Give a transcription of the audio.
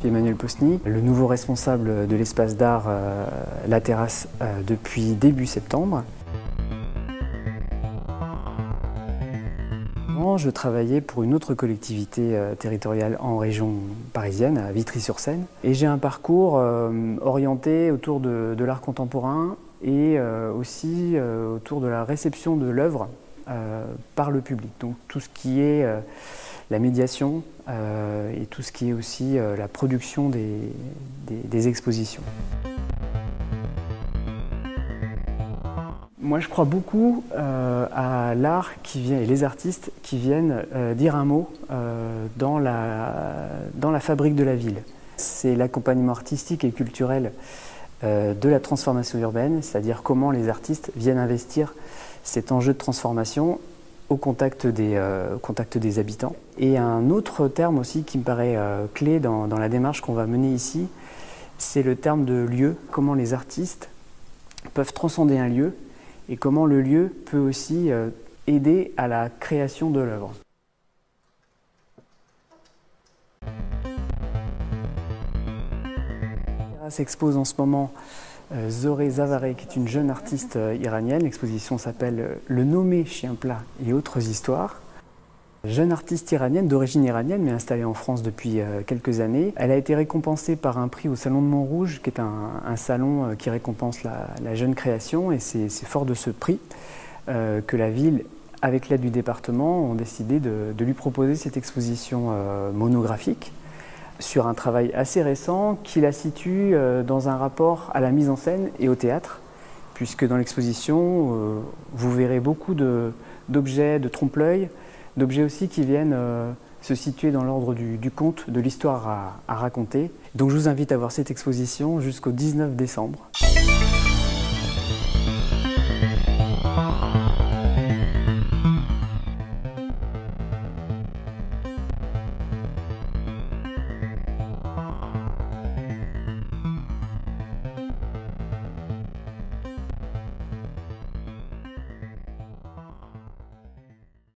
Emmanuel Posny, le nouveau responsable de l'espace d'art La Terrasse depuis début septembre. Avant, je travaillais pour une autre collectivité territoriale en région parisienne, à Vitry-sur-Seine. Et j'ai un parcours orienté autour de l'art contemporain et aussi autour de la réception de l'œuvre par le public. Donc tout ce qui est la médiation et tout ce qui est aussi la production des expositions. Moi, je crois beaucoup à l'art qui vient et les artistes qui viennent dire un mot dans la fabrique de la ville. C'est l'accompagnement artistique et culturel de la transformation urbaine, c'est-à-dire comment les artistes viennent investir cet enjeu de transformation au contact des habitants. Et un autre terme aussi qui me paraît clé dans la démarche qu'on va mener ici, c'est le terme de lieu. Comment les artistes peuvent transcender un lieu et comment le lieu peut aussi aider à la création de l'œuvre. La s'expose en ce moment Zoreh Zavareh, qui est une jeune artiste iranienne. L'exposition s'appelle « Le nommé chien plat et autres histoires ». Jeune artiste iranienne, d'origine iranienne, mais installée en France depuis quelques années. Elle a été récompensée par un prix au Salon de Montrouge, qui est un salon qui récompense la jeune création. Et c'est fort de ce prix que la ville, avec l'aide du département, ont décidé de lui proposer cette exposition monographique sur un travail assez récent qui la situe dans un rapport à la mise en scène et au théâtre, puisque dans l'exposition, vous verrez beaucoup d'objets, de trompe-l'œil, d'objets aussi qui viennent se situer dans l'ordre du conte, de l'histoire à raconter. Donc je vous invite à voir cette exposition jusqu'au 19 décembre.